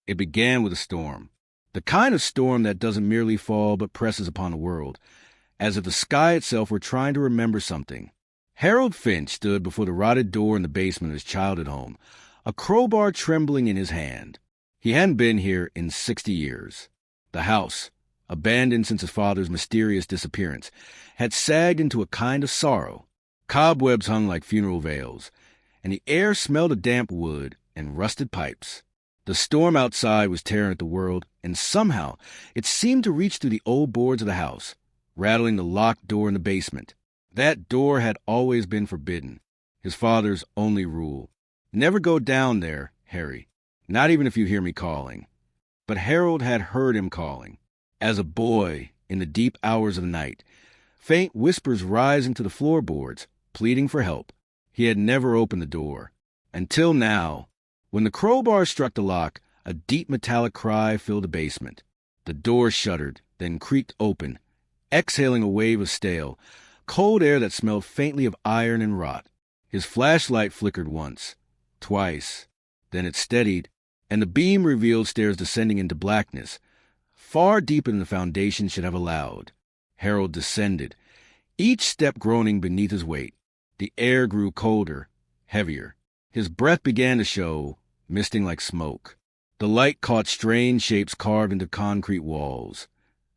It began with a storm. The kind of storm that doesn't merely fall but presses upon the world, as if the sky itself were trying to remember something. Harold Finch stood before the rotted door in the basement of his childhood home, a crowbar trembling in his hand. He hadn't been here in 60 years. The house, abandoned since his father's mysterious disappearance, had sagged into a kind of sorrow. Cobwebs hung like funeral veils, and the air smelled of damp wood and rusted pipes. The storm outside was tearing at the world, and somehow it seemed to reach through the old boards of the house, rattling the locked door in the basement. That door had always been forbidden, his father's only rule. Never go down there, Harry, not even if you hear me calling. But Harold had heard him calling. As a boy, in the deep hours of the night, faint whispers rising to the floorboards, pleading for help. He had never opened the door. Until now, when the crowbar struck the lock, a deep metallic cry filled the basement. The door shuddered, then creaked open, exhaling a wave of stale, cold air that smelled faintly of iron and rot. His flashlight flickered once, twice, then it steadied, and the beam revealed stairs descending into blackness, far deeper than the foundation should have allowed. Harold descended, each step groaning beneath his weight. The air grew colder, heavier. His breath began to show, misting like smoke. The light caught strange shapes carved into concrete walls,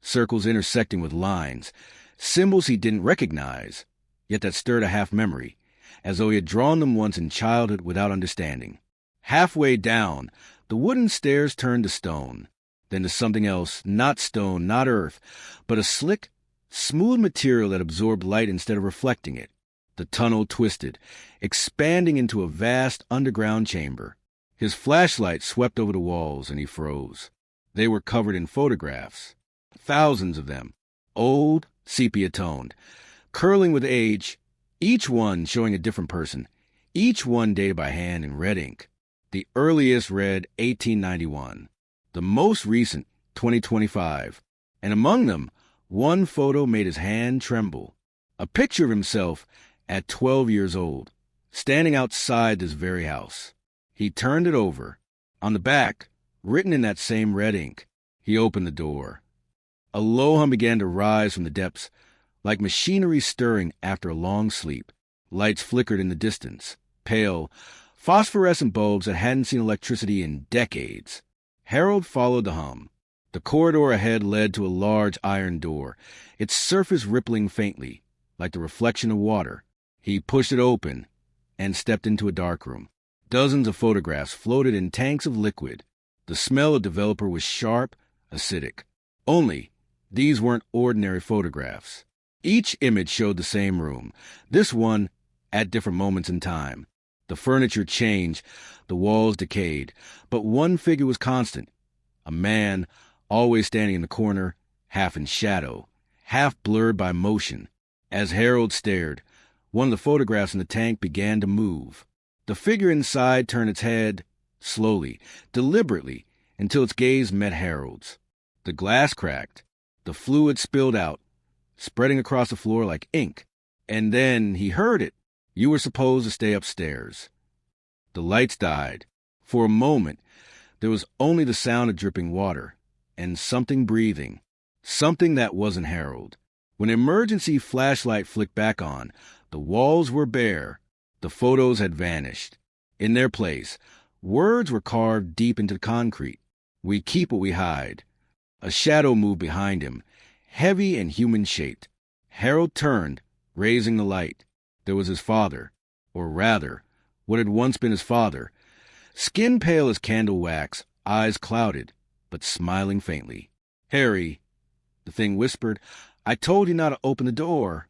circles intersecting with lines, symbols he didn't recognize, yet that stirred a half-memory, as though he had drawn them once in childhood without understanding. Halfway down, the wooden stairs turned to stone, then to something else, not stone, not earth, but a slick, smooth material that absorbed light instead of reflecting it. The tunnel twisted, expanding into a vast underground chamber. His flashlight swept over the walls, and he froze. They were covered in photographs, thousands of them, old, sepia-toned, curling with age, each one showing a different person, each one dated by hand in red ink. The earliest read 1891, the most recent 2025, and among them, one photo made his hand tremble. A picture of himself at 12 years old, standing outside this very house. He turned it over. On the back, written in that same red ink, he opened the door. A low hum began to rise from the depths, like machinery stirring after a long sleep. Lights flickered in the distance, pale, phosphorescent bulbs that hadn't seen electricity in decades. Harold followed the hum. The corridor ahead led to a large iron door, its surface rippling faintly, like the reflection of water. He pushed it open and stepped into a darkroom. Dozens of photographs floated in tanks of liquid. The smell of developer was sharp, acidic. Only, these weren't ordinary photographs. Each image showed the same room, this one at different moments in time. The furniture changed, the walls decayed, but one figure was constant. A man, always standing in the corner, half in shadow, half blurred by motion. As Harold stared, one of the photographs in the tank began to move. The figure inside turned its head, slowly, deliberately, until its gaze met Harold's. The glass cracked. The fluid spilled out, spreading across the floor like ink. And then he heard it. You were supposed to stay upstairs. The lights died. For a moment, there was only the sound of dripping water, and something breathing. Something that wasn't Harold. When an emergency flashlight flicked back on, the walls were bare. The photos had vanished. In their place, words were carved deep into the concrete. We keep what we hide. A shadow moved behind him, heavy and human-shaped. Harold turned, raising the light. There was his father, or rather, what had once been his father, skin pale as candle wax, eyes clouded, but smiling faintly. "Harry," the thing whispered, "I told you not to open the door."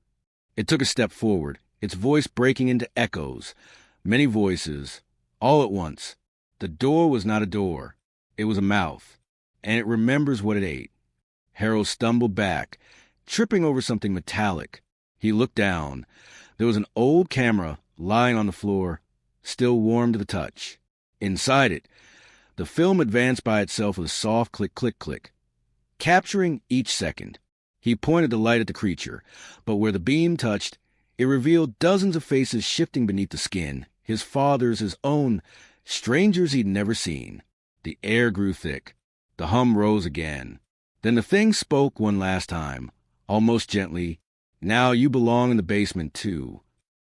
It took a step forward, its voice breaking into echoes, many voices, all at once. The door was not a door. It was a mouth, and it remembers what it ate. Harold stumbled back, tripping over something metallic. He looked down. There was an old camera lying on the floor, still warm to the touch. Inside it, the film advanced by itself with a soft click-click-click, capturing each second. He pointed the light at the creature, but where the beam touched, it revealed dozens of faces shifting beneath the skin, his father's, his own, strangers he'd never seen. The air grew thick. The hum rose again. Then the thing spoke one last time, almost gently. "Now you belong in the basement, too."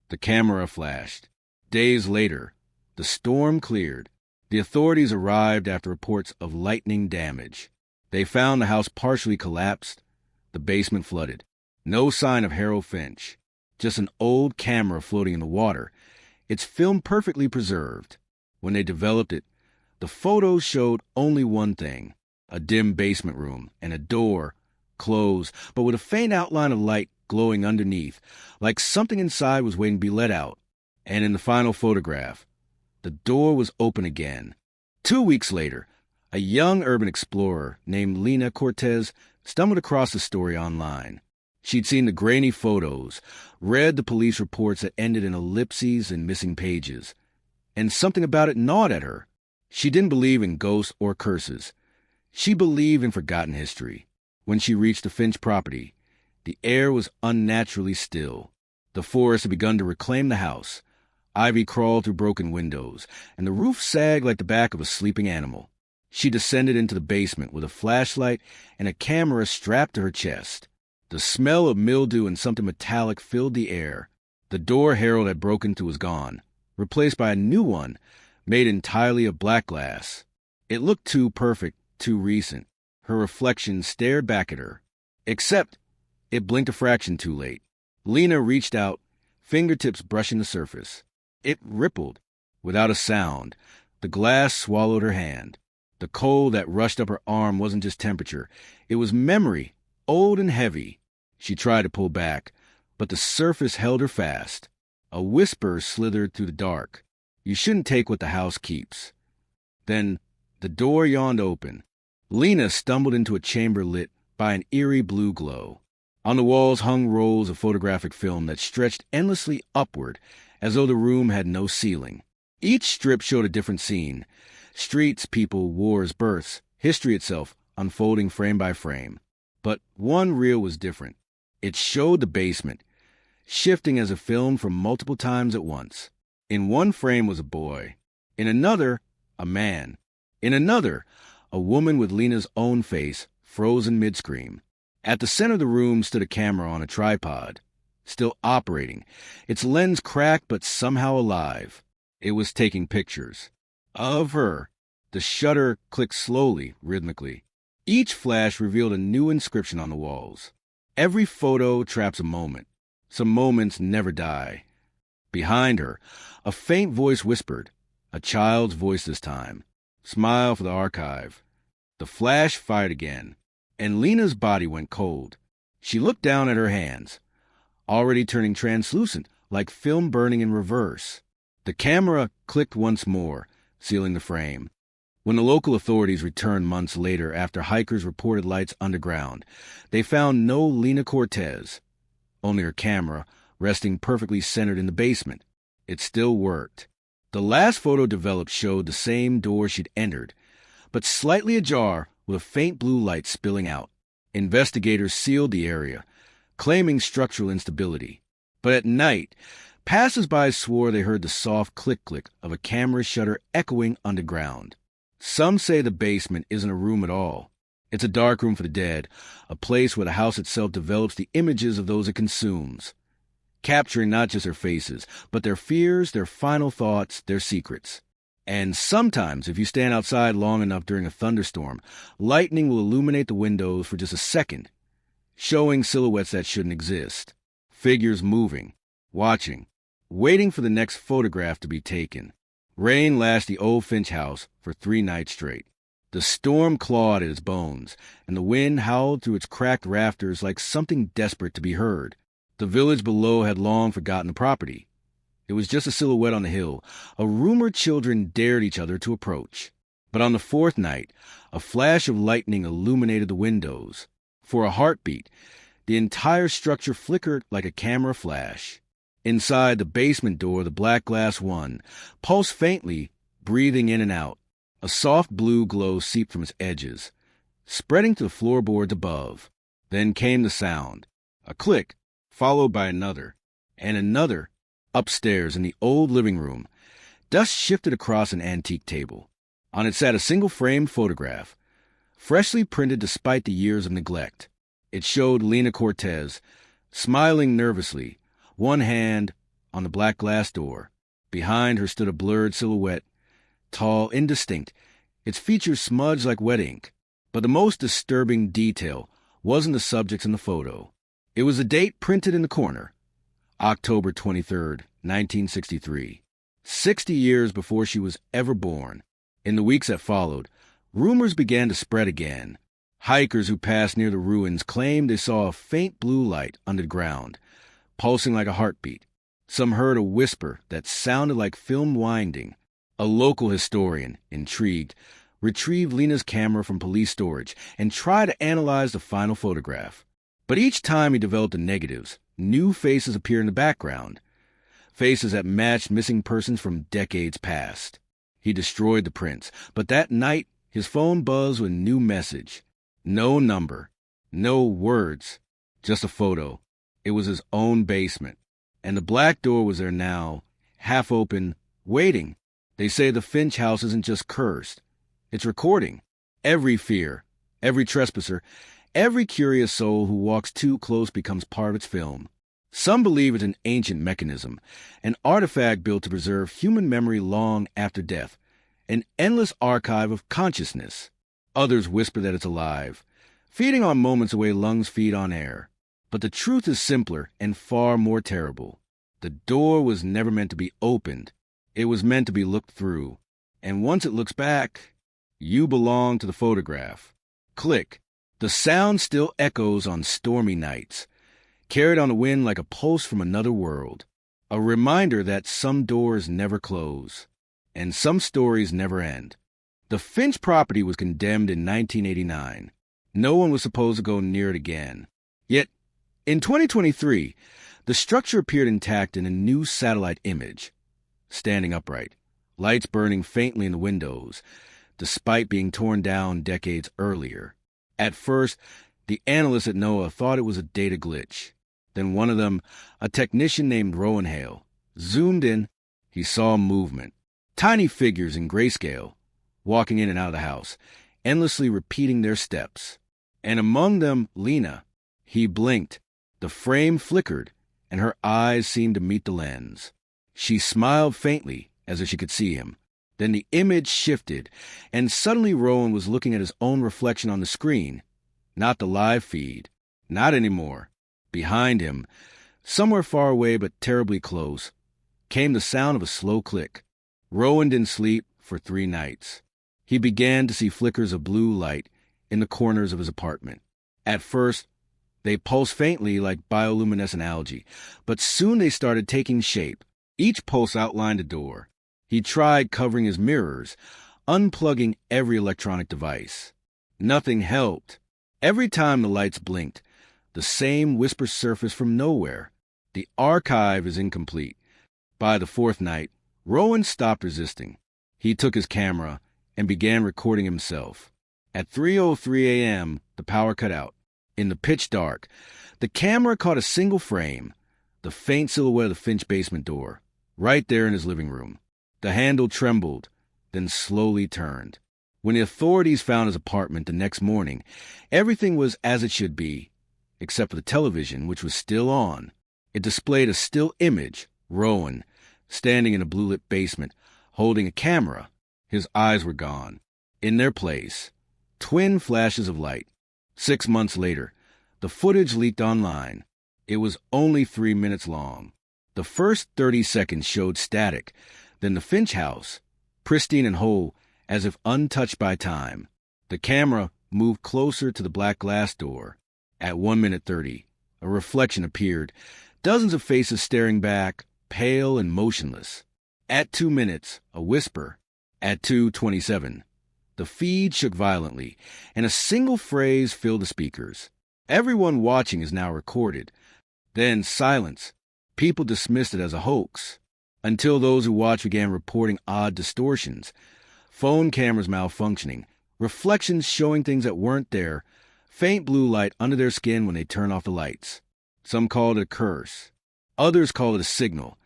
The camera flashed. Days later, the storm cleared. The authorities arrived after reports of lightning damage. They found the house partially collapsed, the basement flooded. No sign of Harold Finch, just an old camera floating in the water, its film perfectly preserved. When they developed it, the photos showed only one thing: a dim basement room and a door, closed, but with a faint outline of light glowing underneath, like something inside was waiting to be let out. And in the final photograph, the door was open again. 2 weeks later, a young urban explorer named Lena Cortez stumbled across the story online. She'd seen the grainy photos, read the police reports that ended in ellipses and missing pages, and something about it gnawed at her. She didn't believe in ghosts or curses. She believed in forgotten history. When she reached the Finch property, the air was unnaturally still. The forest had begun to reclaim the house. Ivy crawled through broken windows, and the roof sagged like the back of a sleeping animal. She descended into the basement with a flashlight and a camera strapped to her chest. The smell of mildew and something metallic filled the air. The door Harold had broken into was gone, replaced by a new one made entirely of black glass. It looked too perfect, too recent. Her reflection stared back at her. Except it blinked a fraction too late. Lena reached out, fingertips brushing the surface. It rippled. Without a sound, the glass swallowed her hand. The cold that rushed up her arm wasn't just temperature. It was memory, old and heavy. She tried to pull back, but the surface held her fast. A whisper slithered through the dark. "You shouldn't take what the house keeps." Then the door yawned open. Lena stumbled into a chamber lit by an eerie blue glow. On the walls hung rolls of photographic film that stretched endlessly upward, as though the room had no ceiling. Each strip showed a different scene: streets, people, wars, births, history itself, unfolding frame by frame. But one reel was different. It showed the basement, shifting as if filmed from multiple times at once. In one frame was a boy. In another, a man. In another, a woman with Lena's own face, frozen mid-scream. At the center of the room stood a camera on a tripod, still operating, its lens cracked but somehow alive. It was taking pictures. Of her. The shutter clicked slowly, rhythmically. Each flash revealed a new inscription on the walls. Every photo traps a moment. Some moments never die. Behind her, a faint voice whispered, a child's voice this time. "Smile for the archive." The flash fired again, and Lena's body went cold. She looked down at her hands, already turning translucent, like film burning in reverse. The camera clicked once more, sealing the frame. When the local authorities returned months later after hikers reported lights underground, they found no Lena Cortez, only her camera, resting perfectly centered in the basement. It still worked. The last photo developed showed the same door she'd entered, but slightly ajar with a faint blue light spilling out. Investigators sealed the area, claiming structural instability. But at night, passers-by swore they heard the soft click-click of a camera shutter echoing underground. Some say the basement isn't a room at all. It's a dark room for the dead, a place where the house itself develops the images of those it consumes, capturing not just their faces, but their fears, their final thoughts, their secrets. And sometimes, if you stand outside long enough during a thunderstorm, lightning will illuminate the windows for just a second, showing silhouettes that shouldn't exist. Figures moving, watching, waiting for the next photograph to be taken. Rain lashed the old Finch house for 3 nights straight. The storm clawed at its bones, and the wind howled through its cracked rafters like something desperate to be heard. The village below had long forgotten the property. It was just a silhouette on the hill, a rumor children dared each other to approach. But on the 4th night, a flash of lightning illuminated the windows. For a heartbeat, the entire structure flickered like a camera flash. Inside the basement door, the black glass one pulsed faintly, breathing in and out. A soft blue glow seeped from its edges, spreading to the floorboards above. Then came the sound, a click, followed by another, and another. Upstairs in the old living room, dust shifted across an antique table. On it sat a single framed photograph, freshly printed despite the years of neglect. It showed Lena Cortez, smiling nervously, one hand on the black glass door. Behind her stood a blurred silhouette, tall, indistinct, its features smudged like wet ink. But the most disturbing detail wasn't the subjects in the photo. It was a date printed in the corner, October 23rd, 1963, 60 years before she was ever born. In the weeks that followed, rumors began to spread again. Hikers who passed near the ruins claimed they saw a faint blue light under the ground, pulsing like a heartbeat. Some heard a whisper that sounded like film winding. A local historian, intrigued, retrieved Lena's camera from police storage and tried to analyze the final photograph. But each time he developed the negatives, new faces appeared in the background, faces that matched missing persons from decades past. He destroyed the prints, but that night his phone buzzed with a new message. No number, no words, just a photo. It was his own basement, and the black door was there now, half open, waiting. They say the Finch house isn't just cursed. It's recording every fear, every trespasser, every curious soul who walks too close becomes part of its film. Some believe it's an ancient mechanism, an artifact built to preserve human memory long after death, an endless archive of consciousness. Others whisper that it's alive, feeding on moments the way lungs feed on air. But the truth is simpler and far more terrible. The door was never meant to be opened. It was meant to be looked through. And once it looks back, you belong to the photograph. Click. The sound still echoes on stormy nights, carried on the wind like a pulse from another world. A reminder that some doors never close, and some stories never end. The Finch property was condemned in 1989. No one was supposed to go near it again. Yet, in 2023, the structure appeared intact in a new satellite image. Standing upright, lights burning faintly in the windows, despite being torn down decades earlier. At first, the analysts at NOAA thought it was a data glitch. Then one of them, a technician named Rowan Hale, zoomed in. He saw movement. Tiny figures in grayscale, walking in and out of the house, endlessly repeating their steps. And among them, Lena. He blinked. The frame flickered, and her eyes seemed to meet the lens. She smiled faintly, as if she could see him. Then the image shifted, and suddenly Rowan was looking at his own reflection on the screen. Not the live feed. Not anymore. Behind him, somewhere far away but terribly close, came the sound of a slow click. Rowan didn't sleep for 3 nights. He began to see flickers of blue light in the corners of his apartment. At first, they pulsed faintly like bioluminescent algae, but soon they started taking shape. Each pulse outlined a door. He tried covering his mirrors, unplugging every electronic device. Nothing helped. Every time the lights blinked, the same whisper surfaced from nowhere. The archive is incomplete. By the 4th night, Rowan stopped resisting. He took his camera and began recording himself. At 3:03 a.m., the power cut out. In the pitch dark, the camera caught a single frame, the faint silhouette of the Finch basement door, right there in his living room. The handle trembled, then slowly turned. When the authorities found his apartment the next morning, everything was as it should be, except for the television, which was still on. It displayed a still image, Rowan, standing in a blue-lit basement, holding a camera. His eyes were gone. In their place, twin flashes of light. 6 months later, the footage leaked online. It was only 3 minutes long. The first 30 seconds showed static, then the Finch house, pristine and whole, as if untouched by time. The camera moved closer to the black glass door. At 1:30, a reflection appeared, dozens of faces staring back, pale and motionless. At 2 minutes, a whisper. At 2:27, the feed shook violently, and a single phrase filled the speakers. Everyone watching is now recorded. Then silence. People dismissed it as a hoax, until those who watched began reporting odd distortions, phone cameras malfunctioning, reflections showing things that weren't there, faint blue light under their skin when they turned off the lights. Some called it a curse. Others called it a signal,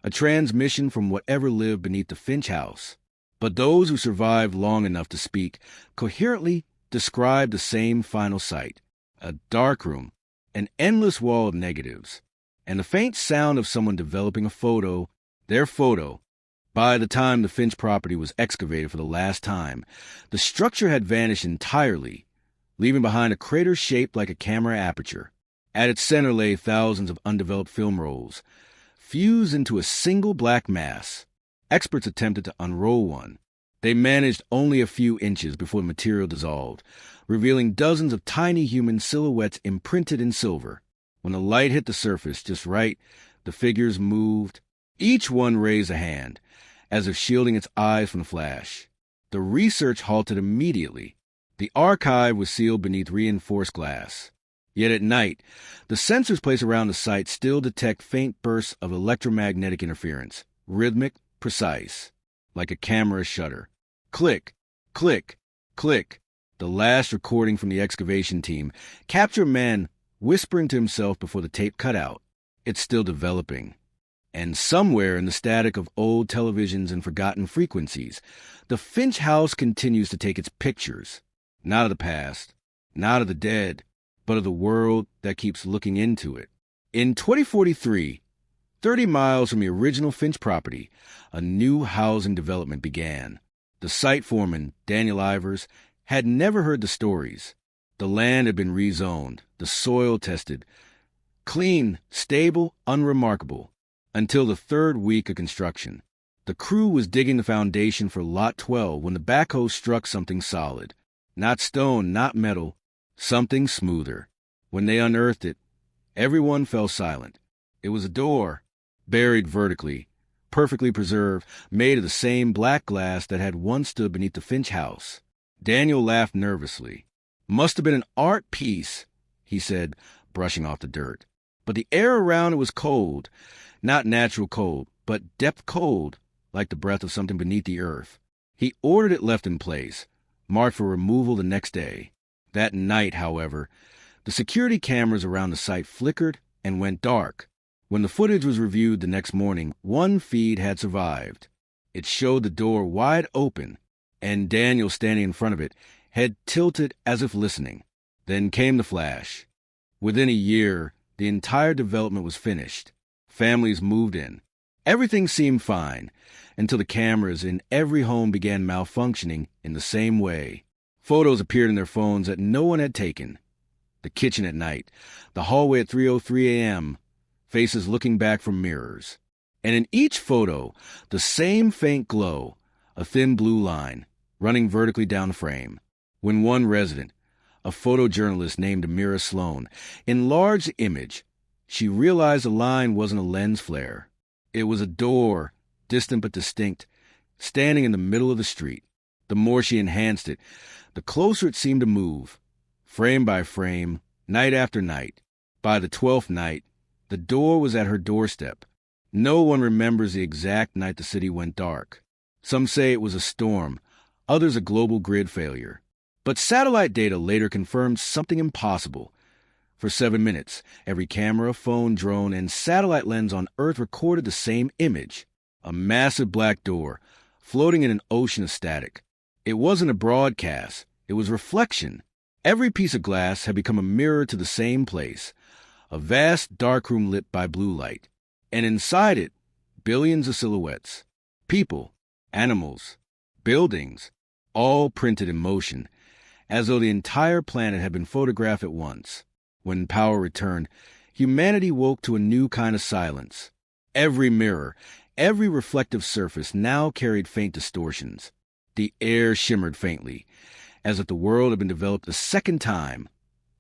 a transmission from whatever lived beneath the Finch house. But those who survived long enough to speak coherently described the same final sight: a dark room, an endless wall of negatives, and the faint sound of someone developing a photo, their photo. By the time the Finch property was excavated for the last time, the structure had vanished entirely, leaving behind a crater shaped like a camera aperture. At its center lay thousands of undeveloped film rolls, fused into a single black mass. Experts attempted to unroll one. They managed only a few inches before the material dissolved, revealing dozens of tiny human silhouettes imprinted in silver. When the light hit the surface just right, the figures moved. Each one raised a hand, as if shielding its eyes from the flash. The research halted immediately. The archive was sealed beneath reinforced glass. Yet at night, the sensors placed around the site still detect faint bursts of electromagnetic interference, rhythmic, precise, like a camera shutter. Click, click, click. The last recording from the excavation team captured a man whispering to himself before the tape cut out. It's still developing. And somewhere in the static of old televisions and forgotten frequencies, the Finch house continues to take its pictures, not of the past, not of the dead, but of the world that keeps looking into it. In 2043, 30 miles from the original Finch property, a new housing development began. The site foreman, Daniel Ivers, had never heard the stories. The land had been rezoned, the soil tested, clean, stable, unremarkable, until the third week of construction. The crew was digging the foundation for Lot 12 when the backhoe struck something solid. Not stone, not metal, something smoother. When they unearthed it, everyone fell silent. It was a door, buried vertically, perfectly preserved, made of the same black glass that had once stood beneath the Finch house. Daniel laughed nervously. "Must have been an art piece," he said, brushing off the dirt. But the air around it was cold, not natural cold, but depth cold, like the breath of something beneath the earth. He ordered it left in place, marked for removal the next day. That night, however, the security cameras around the site flickered and went dark. When the footage was reviewed the next morning, one feed had survived. It showed the door wide open, and Daniel standing in front of it, head tilted as if listening. Then came the flash. Within a year, the entire development was finished. Families moved in. Everything seemed fine, until the cameras in every home began malfunctioning in the same way. Photos appeared in their phones that no one had taken. The kitchen at night, the hallway at 3:03 a.m., faces looking back from mirrors. And in each photo, the same faint glow, a thin blue line, running vertically down the frame. When one resident, a photojournalist named Amira Sloan, enlarged the image, she realized the line wasn't a lens flare. It was a door, distant but distinct, standing in the middle of the street. The more she enhanced it, the closer it seemed to move, frame by frame, night after night. By the 12th night, the door was at her doorstep. No one remembers the exact night the city went dark. Some say it was a storm, others a global grid failure. But satellite data later confirmed something impossible. For 7 minutes, every camera, phone, drone, and satellite lens on Earth recorded the same image: a massive black door, floating in an ocean of static. It wasn't a broadcast, it was reflection. Every piece of glass had become a mirror to the same place, a vast dark room lit by blue light. And inside it, billions of silhouettes. People, animals, buildings, all printed in motion, as though the entire planet had been photographed at once. When power returned, humanity woke to a new kind of silence. Every mirror, every reflective surface now carried faint distortions. The air shimmered faintly, as if the world had been developed a second time,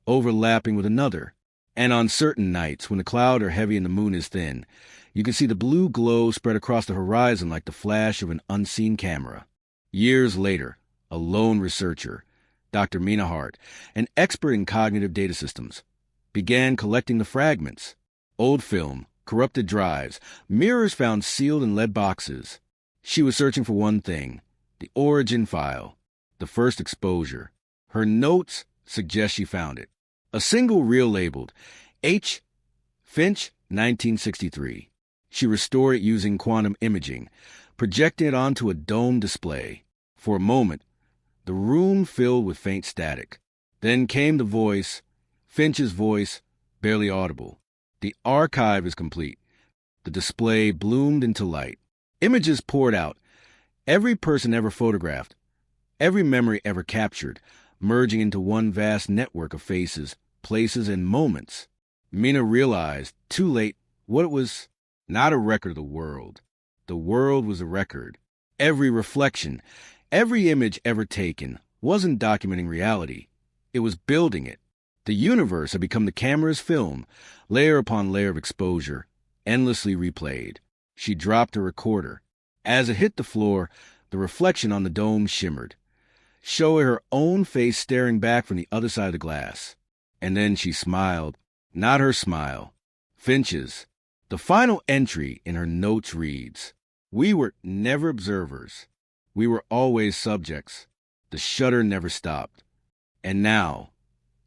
overlapping with another. And on certain nights, when the clouds are heavy and the moon is thin, you can see the blue glow spread across the horizon like the flash of an unseen camera. Years later, a lone researcher, Dr. Mina Hart, an expert in cognitive data systems, began collecting the fragments. Old film, corrupted drives, mirrors found sealed in lead boxes. She was searching for one thing: the origin file, the first exposure. Her notes suggest she found it. A single reel labeled H. Finch, 1963. She restored it using quantum imaging, projecting it onto a dome display. For a moment, the room filled with faint static. Then came the voice, Finch's voice, barely audible. The archive is complete. The display bloomed into light. Images poured out. Every person ever photographed, every memory ever captured, merging into one vast network of faces, places, and moments. Mina realized, too late, what it was. Not a record of the world. The world was a record. Every reflection, every image ever taken, wasn't documenting reality. It was building it. The universe had become the camera's film, layer upon layer of exposure, endlessly replayed. She dropped her recorder. As it hit the floor, the reflection on the dome shimmered, showing her own face staring back from the other side of the glass. And then she smiled. Not her smile. Finch's. The final entry in her notes reads, "We were never observers. We were always subjects. The shutter never stopped. And now,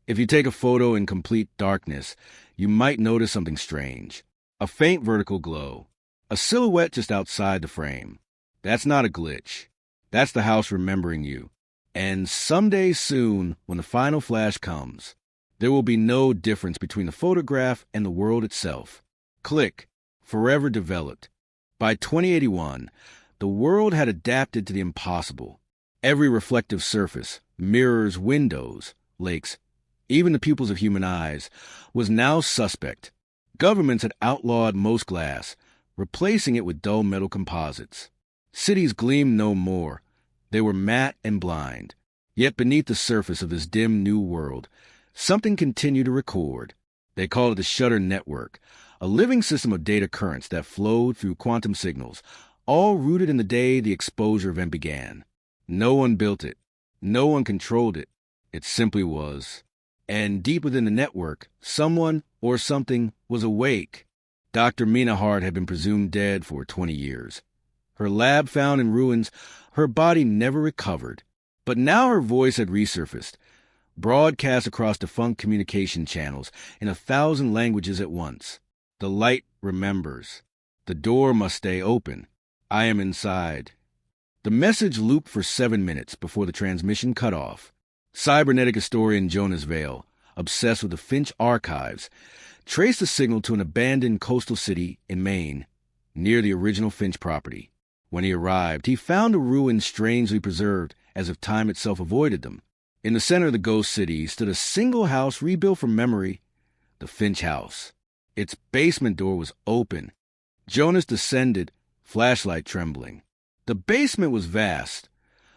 if you take a photo in complete darkness, you might notice something strange. A faint vertical glow. A silhouette just outside the frame. That's not a glitch. That's the house remembering you. And someday soon, when the final flash comes, there will be no difference between the photograph and the world itself. Click. Forever developed. By 2081, the world had adapted to the impossible. Every reflective surface, mirrors, windows, lakes, even the pupils of human eyes, was now suspect. Governments had outlawed most glass, replacing it with dull metal composites. Cities gleamed no more. They were matte and blind. Yet beneath the surface of this dim new world, something continued to record. They called it the Shutter Network, a living system of data currents that flowed through quantum signals, all rooted in the day the exposure event began. No one built it. No one controlled it. It simply was. And deep within the network, someone or something was awake. Dr. Mina Hart had been presumed dead for 20 years. Her lab found in ruins, her body never recovered. But now her voice had resurfaced, broadcast across defunct communication channels in 1,000 languages at once. The light remembers. The door must stay open. I am inside. The message looped for 7 minutes before the transmission cut off. Cybernetic historian Jonas Vale, obsessed with the Finch archives, traced the signal to an abandoned coastal city in Maine, near the original Finch property. When he arrived, he found the ruins strangely preserved, as if time itself avoided them. In the center of the ghost city stood a single house rebuilt from memory, the Finch house. Its basement door was open. Jonas descended, flashlight trembling. The basement was vast,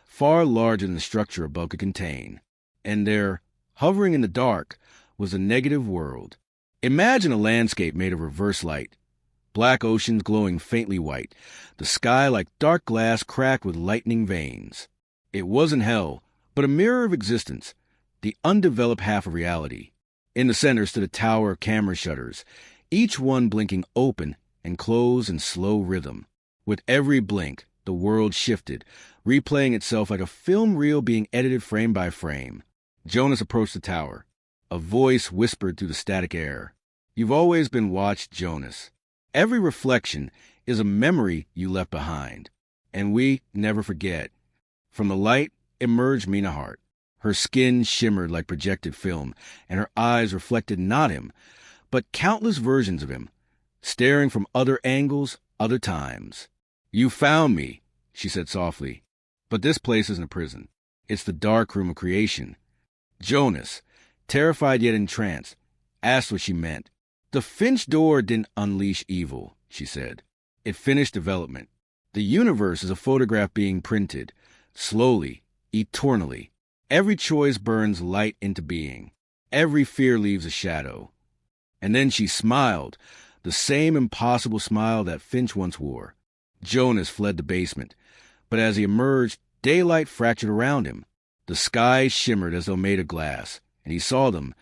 far larger than the structure above could contain. And there, hovering in the dark, was a negative world. Imagine a landscape made of reverse light. Black oceans glowing faintly white, the sky like dark glass cracked with lightning veins. It wasn't hell, but a mirror of existence, the undeveloped half of reality. In the center stood a tower of camera shutters, each one blinking open and closed in slow rhythm. With every blink, the world shifted, replaying itself like a film reel being edited frame by frame. Jonas approached the tower. A voice whispered through the static air. You've always been watched, Jonas. Every reflection is a memory you left behind. And we never forget. From the light emerged Mina Hart. Her skin shimmered like projected film, and her eyes reflected not him, but countless versions of him, staring from other angles, other times. You found me, she said softly. But this place isn't a prison. It's the dark room of creation. Jonas, terrified yet entranced, asked what she meant. The Finch door didn't unleash evil, she said. It finished development. The universe is a photograph being printed, slowly, eternally. Every choice burns light into being. Every fear leaves a shadow. And then she smiled, the same impossible smile that Finch once wore. Jonas fled the basement, but as he emerged, daylight fractured around him. The sky shimmered as though made of glass, and he saw them,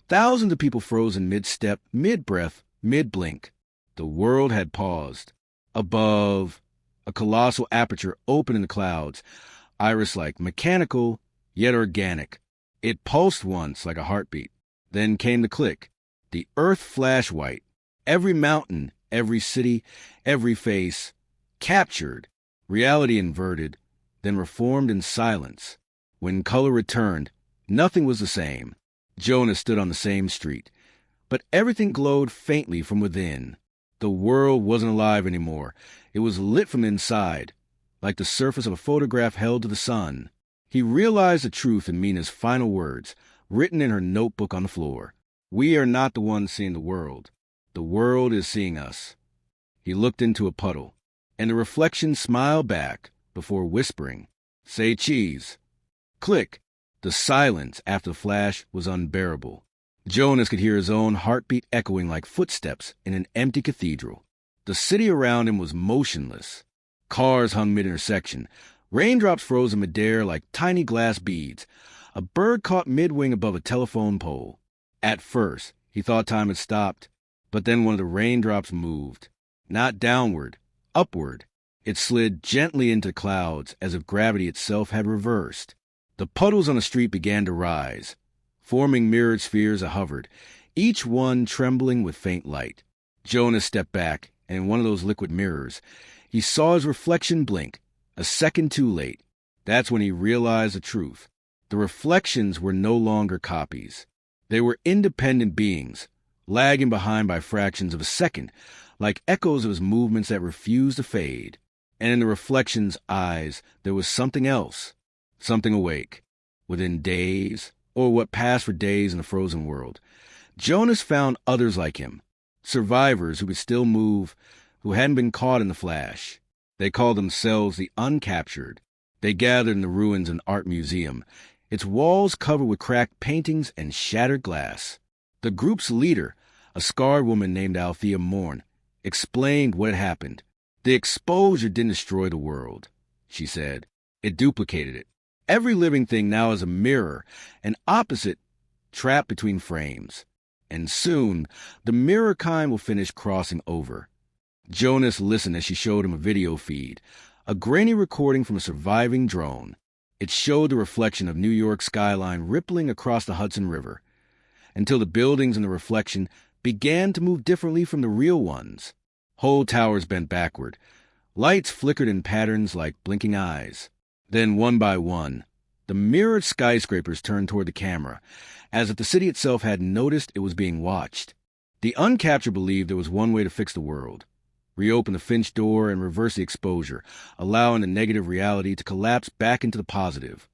thousands of people frozen mid-step, mid-breath, mid-blink. The world had paused. Above, a colossal aperture opened in the clouds, iris-like, mechanical, yet organic. It pulsed once like a heartbeat. Then came the click. The earth flashed white. Every mountain, every city, every face, captured, Reality inverted, then reformed in silence. When color returned, nothing was the same. Jonas stood on the same street, but everything glowed faintly from within. The world wasn't alive anymore. It was lit from inside, like the surface of a photograph held to the sun. He realized the truth in Mina's final words, written in her notebook on the floor. We are not the ones seeing the world. The world is seeing us. He looked into a puddle, and the reflection smiled back before whispering, "Say cheese." Click. The silence after the flash was unbearable. Jonas could hear his own heartbeat echoing like footsteps in an empty cathedral. The city around him was motionless. Cars hung mid-intersection. Raindrops froze in midair like tiny glass beads. A bird caught mid-wing above a telephone pole. At first, he thought time had stopped, but then one of the raindrops moved. Not downward, upward. It slid gently into clouds as if gravity itself had reversed. The puddles on the street began to rise, forming mirrored spheres that hovered, each one trembling with faint light. Jonas stepped back, and in one of those liquid mirrors, he saw his reflection blink, a second too late. That's when he realized the truth. The reflections were no longer copies. They were independent beings, lagging behind by fractions of a second, like echoes of his movements that refused to fade. And in the reflection's eyes, there was something else, something awake. Within days, or what passed for days in the frozen world, Jonas found others like him, survivors who could still move, who hadn't been caught in the flash. They called themselves the Uncaptured. They gathered in the ruins of an art museum, its walls covered with cracked paintings and shattered glass. The group's leader, a scarred woman named Althea Morn, explained what had happened. The exposure didn't destroy the world, she said. It duplicated it. Every living thing now is a mirror, an opposite trapped between frames. And soon, the mirror kind will finish crossing over. Jonas listened as she showed him a video feed, a grainy recording from a surviving drone. It showed the reflection of New York skyline rippling across the Hudson River, until the buildings in the reflection began to move differently from the real ones. Whole towers bent backward. Lights flickered in patterns like blinking eyes. Then, one by one, the mirrored skyscrapers turned toward the camera, as if the city itself had noticed it was being watched. The Uncaptured believed there was one way to fix the world: reopen the Finch door and reverse the exposure, allowing the negative reality to collapse back into the positive.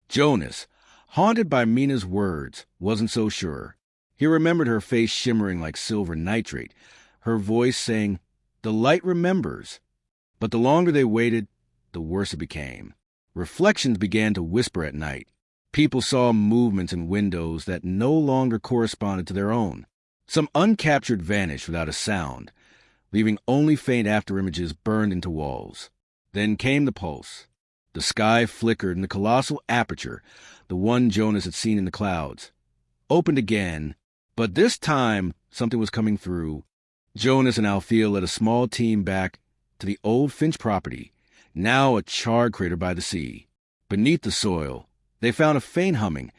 Jonas, haunted by Mina's words, wasn't so sure. He remembered her face shimmering like silver nitrate, her voice saying, "The light remembers." But the longer they waited, the worse it became. Reflections began to whisper at night. People saw movements in windows that no longer corresponded to their own. Some uncaptured vanished without a sound, leaving only faint afterimages burned into walls. Then came the pulse. The sky flickered and the colossal aperture, the one Jonas had seen in the clouds, opened again, but this time something was coming through. Jonas and Althea led a small team back to the old Finch property, now a charred crater by the sea. Beneath the soil, they found a faint humming,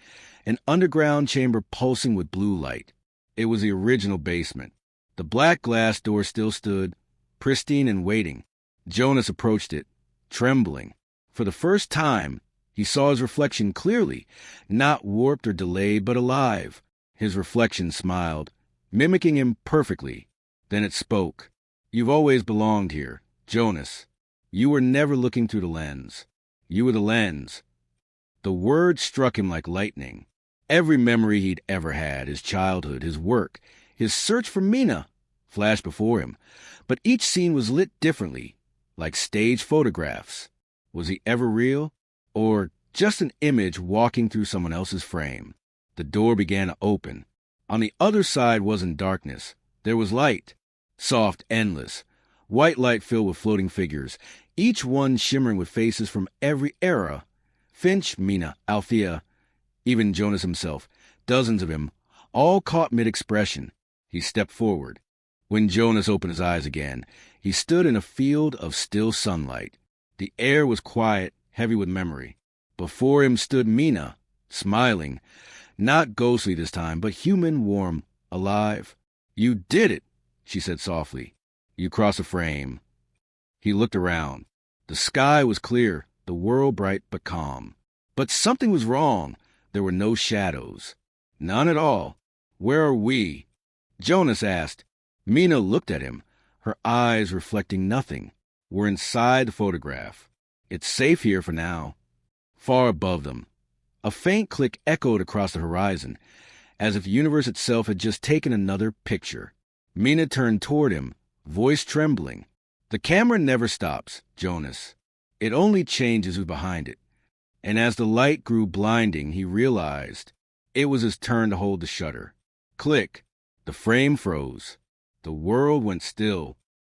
an underground chamber pulsing with blue light. It was the original basement. The black glass door still stood, pristine and waiting. Jonas approached it, trembling. For the first time, he saw his reflection clearly, not warped or delayed, but alive. His reflection smiled, mimicking him perfectly. Then it spoke. "You've always belonged here, Jonas. You were never looking through the lens. You were the lens." The word struck him like lightning. Every memory he'd ever had, his childhood, his work, his search for Mina, flashed before him. But each scene was lit differently, like stage photographs. Was he ever real? Or just an image walking through someone else's frame? The door began to open. On the other side wasn't darkness. There was light. Soft, endless. White light filled with floating figures, each one shimmering with faces from every era. Finch, Mina, Althea, even Jonas himself, dozens of him, all caught mid-expression. He stepped forward. When Jonas opened his eyes again, he stood in a field of still sunlight. The air was quiet, heavy with memory. Before him stood Mina, smiling, not ghostly this time, but human, warm, alive. "You did it," she said softly. "You crossed the frame." He looked around. The sky was clear, the world bright but calm. But something was wrong. There were no shadows. None at all. "Where are we?" Jonas asked. Mina looked at him, her eyes reflecting nothing. "We're inside the photograph. It's safe here for now." Far above them, a faint click echoed across the horizon, as if the universe itself had just taken another picture. Mina turned toward him, voice trembling. "The camera never stops, Jonas. It only changes who's behind it." And as the light grew blinding, he realized it was his turn to hold the shutter. Click. The frame froze. The world went still.